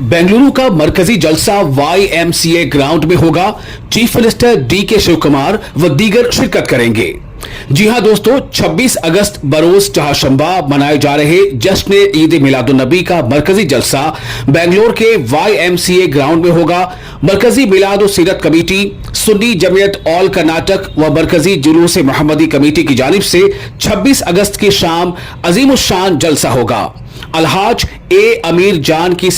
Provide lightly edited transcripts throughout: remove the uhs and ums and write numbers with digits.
बेंगलुरु का मरकजी जलसा YMCA ग्राउंड में होगा। Chief minister DK Shivakumar व दीगर शिरकत करेंगे। जी हां दोस्तों, 26 अगस्त बरोज चहाशंबा मनाए जा रहे जश्न ईद मिलादुन नबी का मरकजी जलसा बेंगलुरु के YMCA ग्राउंड में होगा। मरकजी मिलाद सीरत कमेटी, सुन्नी जमीयत ऑल कर्नाटक व मरकजी जुलूस मोहम्मदी कमेटी की जानिब से 26 अगस्त की शाम अजीमुशान जलसा होगा। अलहाज ए अमीर जान की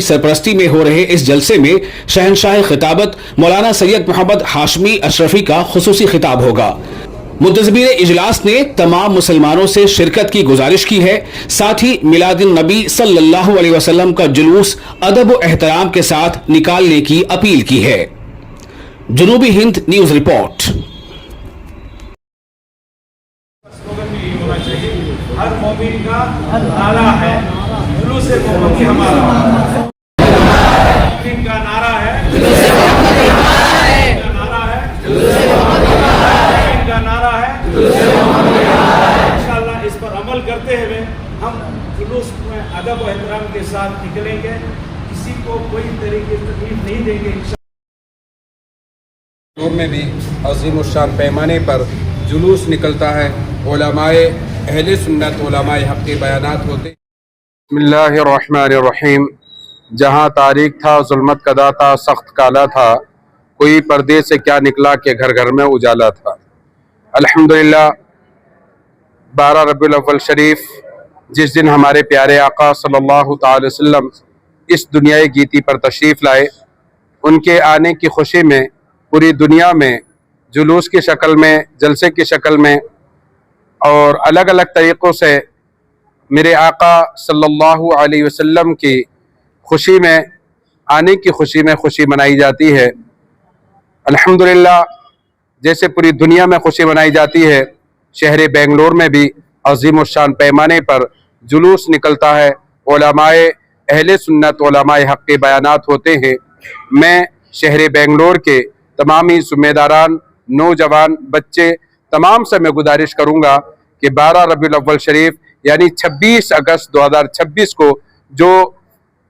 सरपरस्ती में हो रहे इस जलसे में शहनशाह खिताबत मौलाना सैयद मोहम्मद हाशमी अशरफी का खुसूसी खिताब होगा। मुंतज़मीन इजलास ने तमाम मुसलमानों से शिरकत की गुजारिश की है। साथ ही मिलादुन नबी सल्लल्लाहु अलैहि वसल्लम का जुलूस अदब व एहतराम के साथ निकालने की अपील की है। जनूबी हिंद न्यूज रिपोर्ट। हर मोमिन का नारा है जुलूस मोहम्मदी हमारा, मोमिन का नारा है जुलूस मोहम्मदी हमारा है, नारा है जुलूस मोहम्मदी हमारा है, मोमिन का नारा है जुलूस मोहम्मदी हमारा है। इंशाअल्लाह इस पर अमल करते हुए हम जुलूस में अदब व एहतराम के साथ निकलेंगे, किसी को कोई तरीके की तकलीफ नहीं देंगे। बेंगलुरु में भी अज़ीमुश्शान पैमाने पर जुलूस निकलता है। उलमाए अहले सुन्नत उलमाए हक़ के बयानात होते। बिस्मिल्लाहिर्रहमानिर्रहीम। जहाँ तारीख था ज़ुल्मत कदा था, सख्त काला था, कोई पर्दे से क्या निकला कि घर घर में उजाला था। अल्हम्दुलिल्लाह 12 रबीउल अव्वल शरीफ, जिस दिन हमारे प्यारे आका सल्लल्लाहु अलैहि वसल्लम इस दुनियाई गीती पर तशरीफ़ लाए, उनके आने की खुशी में पूरी दुनिया में जुलूस की शक्ल में, जलसे की शक्ल में और अलग अलग तरीक़ों से मेरे आका सल्लल्लाहु अलैहि वसल्लम की खुशी में, आने की खुशी में खुशी मनाई जाती है। अल्हम्दुलिल्लाह जैसे पूरी दुनिया में खुशी मनाई जाती है, शहर बेंगलुरु में भी अज़ीमुश्शान पैमाने पर जुलूस निकलता है। उलमाए अहले सुन्नत उलमाए हक़ के बयानात होते हैं। मैं शहर बेंगलुरु के तमामी ज़िम्मेदारान, नौजवान, बच्चे तमाम से मैं गुजारिश करूँगा कि 12 रबीउल अव्वल शरीफ यानी 26 अगस्त 2026 को जो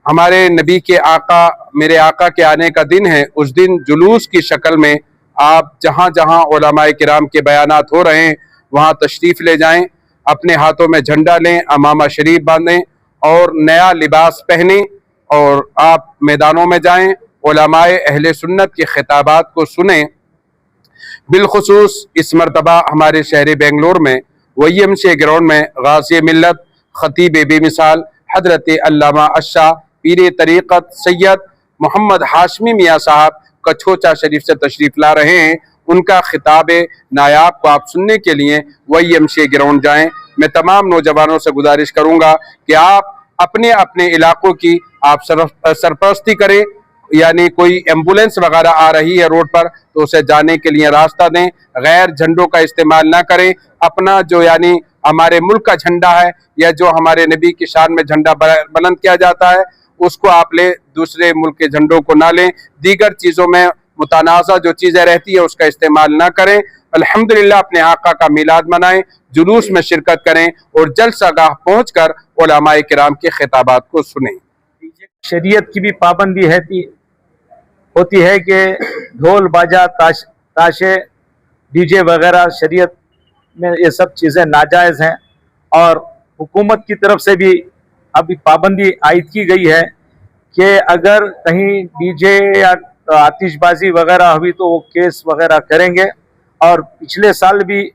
हमारे नबी के आका, मेरे आका के आने का दिन है, उस दिन जुलूस की शक्ल में आप जहाँ जहाँ उलमाए किराम के बयानात हो रहे हैं वहाँ तशरीफ़ ले जाएं, अपने हाथों में झंडा लें, अमामा शरीफ बांधें और नया लिबास पहनें और आप मैदानों में जाएं, उलमाए अहले सुन्नत के खिताबात को सुनें। बिलखुसूस इस मरतबा हमारे शहर बेंगलुरु में YMCA ग्राउंड में गाज़ी मिल्लत ख़तीब बेमिसाल हज़रत अल्लामा अशा पीर तरीक़त सैयद मोहम्मद हाशमी मियाँ साहब कछोचा शरीफ से तशरीफ़ ला रहे हैं। उनका खिताब नायाब को आप सुनने के लिए YMCA ग्राउंड जाएँ। मैं तमाम नौजवानों से गुजारिश करूँगा कि आप अपने अपने इलाक़ों की आप सरपरस्ती करें, यानी कोई एम्बुलेंस वगैरह आ रही है रोड पर तो उसे जाने के लिए रास्ता दें, गैर झंडों का इस्तेमाल ना करें। अपना जो यानी हमारे मुल्क का झंडा है या जो हमारे नबी की शान में झंडा बुलंद किया जाता है उसको आप ले, दूसरे मुल्क के झंडों को ना लें। दीगर चीज़ों में मुतनाज़ा जो चीज़ें रहती है उसका इस्तेमाल ना करें। अल्हम्दुलिल्लाह अपने आका का मिलाद मनाएं, जुलूस में शिरकत करें और जलसागाह पहुँच कर उलमाए किराम के खिताबात को सुनें। शरीयत की भी पाबंदी होती है कि ढोल बाजा ताशे डीजे वगैरह शरीयत में ये सब चीज़ें नाजायज़ हैं और हुकूमत की तरफ से भी अभी पाबंदी आयद की गई है कि अगर कहीं डीजे या आतिशबाजी वगैरह हुई तो वो केस वगैरह करेंगे। और पिछले साल भी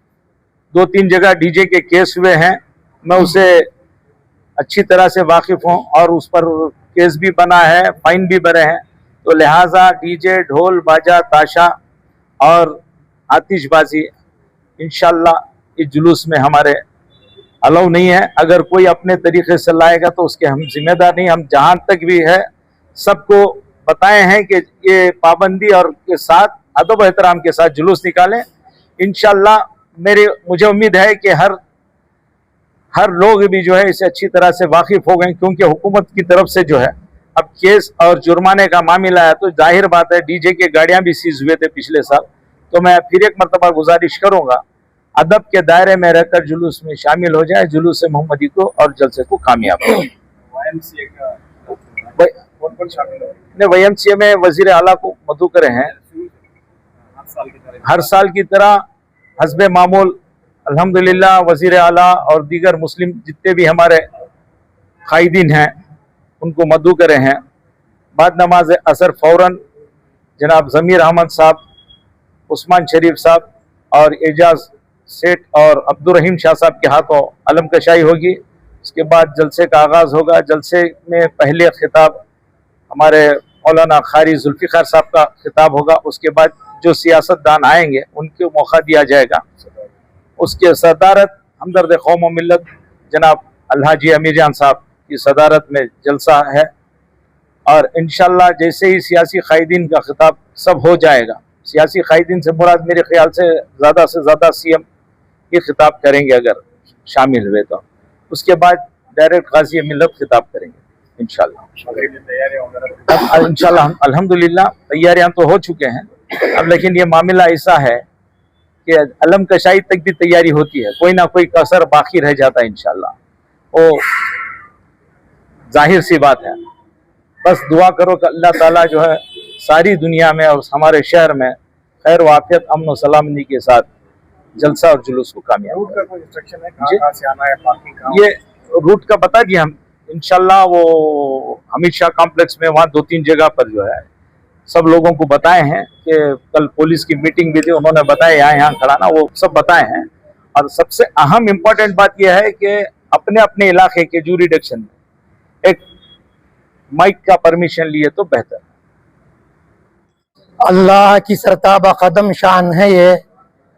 2-3 जगह डीजे के केस हुए हैं, मैं उसे अच्छी तरह से वाकिफ़ हूँ और उस पर केस भी बना है, फाइन भी भरे हैं। तो लिहाजा डीजे, ढोल बाजा ताशा और आतिशबाजी इंशाअल्लाह इस जुलूस में हमारे अलाउ नहीं है। अगर कोई अपने तरीके से लाएगा तो उसके हम जिम्मेदार नहीं। हम जहाँ तक भी है सबको बताए हैं कि ये पाबंदी और के साथ अदब एहतराम के साथ जुलूस निकालें। इंशाअल्लाह मुझे उम्मीद है कि हर लोग भी जो है इसे अच्छी तरह से वाकिफ हो गए, क्योंकि हुकूमत की तरफ से जो है अब केस और जुर्माने का मामला है तो जाहिर बात है डीजे के गाड़ियां भी सीज हुए थे पिछले साल। तो मैं फिर एक मरतबा गुजारिश करूंगा अदब के दायरे में रहकर जुलूस में शामिल हो जाए, जुलूस मोहम्मदी को और जलसे को कामयाब करें। YMCA में वजीर आला को मदऊ करे हैं हर साल की तरह हस्बे मामूल। अल्हम्दुलिल्लाह वजीर आला और दीगर मुस्लिम जितने भी हमारे कायदीन हैं उनको मदऊ करे हैं। बाद नमाज असर फौरन जनाब ज़मीर अहमद साहब, उस्मान शरीफ साहब और एजाज सेठ और अब्दुर्रहीम शाह साहब के हाथों अलम कशाई होगी। उसके बाद जलसे का आगाज़ होगा। जलसे में पहले खिताब हमारे मौलाना कारी जुल्फ़िकार साहब का खिताब होगा। उसके बाद जो सियासतदान आएंगे उनको मौका दिया जाएगा। उसके सदारत हमदर्द कौम व मिल्लत जनाब अलहाजी अमीर जान साहब की सदारत में जलसा है। और इंशाल्लाह जैसे ही सियासी कायदीन का खिताब सब हो जाएगा, सियासी कायदीन से मुराद मेरे ख्याल से ज़्यादा CM ये खिताब करेंगे अगर शामिल हुए तो। उसके बाद डायरेक्ट गाजी मिल्लत खिताब करेंगे इंशाल्लाह। इंशाल्लाह अल्हम्दुलिल्लाह तैयारियां तो हो चुके हैं अब, लेकिन ये मामला ऐसा है कि अलम कशाई तक भी तैयारी होती है, कोई ना कोई कसर बाकी रह जाता है इंशाल्लाह। वो जाहिर सी बात है। बस दुआ करो कि अल्लाह ताला जो है सारी दुनिया में और हमारे शहर में खैर वाफियत अमन सलामती के साथ जलसा और जुलूस को कामयाब करे। ये रूट का बता दिया हम इंशाल्लाह। वो हमीद शाह कॉम्प्लेक्स में वहाँ 2-3 जगह पर जो है सब लोगों को बताए हैं कि कल पुलिस की मीटिंग भी थी, उन्होंने बताया यहाँ खड़ा ना, वो सब बताए हैं। और सबसे अहम इम्पोर्टेंट बात यह है कि अपने अपने इलाके के जूरिडिक्शन में एक माइक का परमिशन लिए तो बेहतर। अल्लाह की सरताबा कदम शान है ये,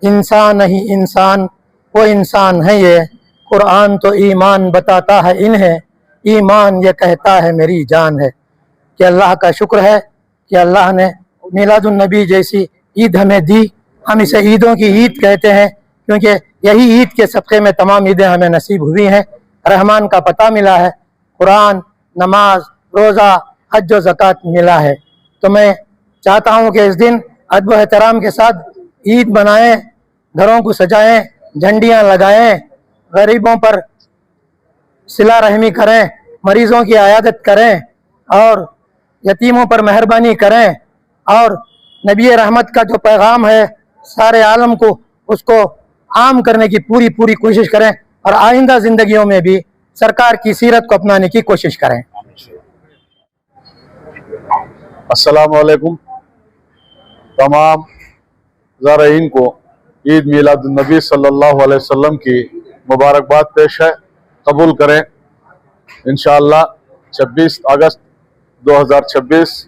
इंसान नहीं इंसान वो इंसान है ये। कुरान तो ईमान बताता है इन्हें, ईमान ये कहता है मेरी जान है। कि अल्लाह का शुक्र है कि अल्लाह ने मिलादुन नबी जैसी ईद हमें दी। हम इसे ईदों की ईद कहते हैं क्योंकि यही ईद के सदक़े में तमाम ईदें हमें नसीब हुई हैं। रहमान का पता मिला है, कुरान, नमाज, रोज़ा, हज और ज़कात मिला है। तो मैं चाहता हूँ कि इस दिन अदब एहतराम के साथ ईद मनाएं, घरों को सजाएं, झंडियाँ लगाएं, गरीबों पर सिला रहमी करें, मरीजों की आयादत करें और यतीमों पर मेहरबानी करें। और नबी रहमत का जो पैगाम है सारे आलम को उसको आम करने की पूरी कोशिश करें और आइंदा ज़िंदगियों में भी सरकार की सीरत को अपनाने की कोशिश करें। अस्सलाम वालेकुम। तमाम ज़ारईन को ईद मिलादुन नबी सल्लल्लाहु अलैहि वसल्लम की मुबारकबाद पेश है, कबूल करें। इंशाअल्लाह 26 अगस्त 2026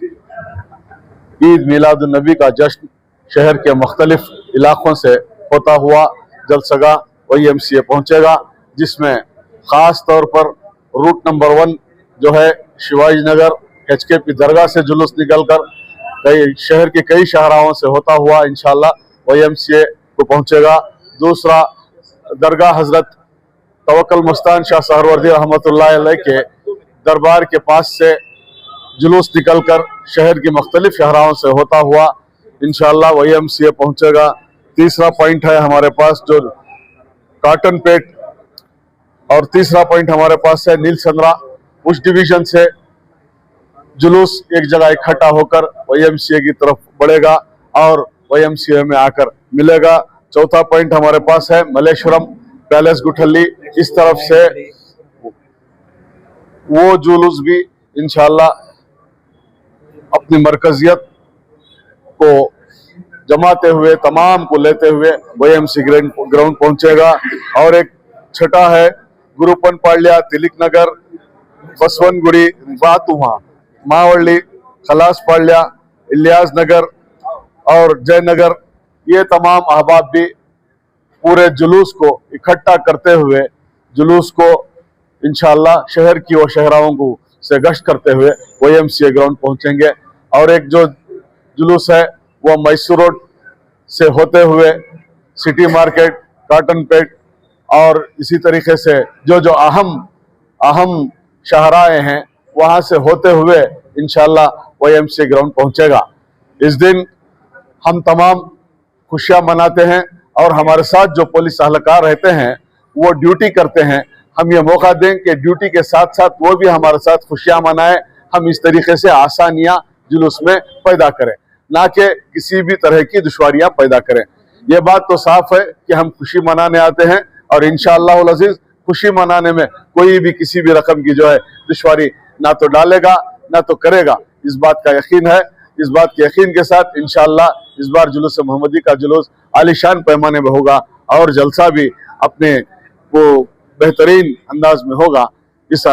ईद मिलादुन नबी का जश्न शहर के मुख्तलिफ इलाक़ों से होता हुआ जलसगा YMCA पहुँचेगा, जिसमें ख़ास तौर पर रूट नंबर 1 जो है शिवाजी नगर HKP दरगाह से जुलूस निकलकर शहर के कई शाहराहों से होता हुआ इंशाअल्लाह YMCA को पहुँचेगा। दूसरा दरगाह हजरत तवक्कल मुस्तान शाह सहरवर्दी रहमतुल्लाह अलैह के दरबार के पास से जुलूस निकलकर शहर की मुख्तलिफ शाहराहों से होता हुआ इंशाअल्लाह YMCA पहुँचेगा। तीसरा पॉइंट है हमारे पास जो काटन पेट, और तीसरा पॉइंट हमारे पास है नील संद्रा। उस डिवीजन से जुलूस एक जगह इकट्ठा होकर YMCA की तरफ बढ़ेगा और YMCA में आकर मिलेगा। चौथा पॉइंट हमारे पास है मलेश्वरम पैलेस गुठल्ली, इस तरफ से वो जुलूस भी इंशाअल्लाह अपनी मरकजियत को जमाते हुए, तमाम को लेते हुए YMCA ग्राउंड पहुंचेगा। और एक छठा है गुरुपन पाल्या, तिलिक नगर, बसवनगुड़ी, बातुहा, मावली, खलास पाल्या, इलियास नगर और जयनगर। ये तमाम अहबाब भी पूरे जुलूस को इकट्ठा करते हुए जुलूस को इंशाअल्लाह शहर की और शहराओं को से गश्त करते हुए YMCA ग्राउंड पहुंचेंगे। और एक जो जुलूस है वो मैसूर रोड से होते हुए सिटी मार्केट, काटन पेट और इसी तरीके से जो जो अहम शाहराएं हैं वहाँ से होते हुए इंशाअल्लाह YMCA ग्राउंड पहुंचेगा। इस दिन हम तमाम खुशियां मनाते हैं और हमारे साथ जो पुलिस अहलकार रहते हैं वो ड्यूटी करते हैं, हम ये मौका दें कि ड्यूटी के साथ साथ वो भी हमारे साथ खुशियां मनाएं। हम इस तरीके से आसानियां जुलूस में पैदा करें, ना कि किसी भी तरह की दुश्वारियां पैदा करें। ये बात तो साफ है कि हम खुशी मनाने आते हैं और इंशाअल्लाह उल अज़ीज़ खुशी मनाने में कोई भी किसी भी रकम की जो है दुश्वारी ना तो डालेगा ना तो करेगा, इस बात का यकीन है। इस बात के यकीन के साथ इंशाअल्लाह इस बार जुलूस मोहम्मदी का जुलूस आलीशान पैमाने में होगा और जलसा भी अपने वो बेहतरीन अंदाज में होगा। इस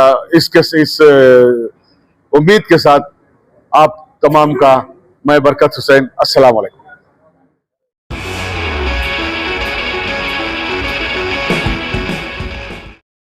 उम्मीद के साथ आप तमाम का मैं बरकत हुसैन, अस्सलाम वालेकुम।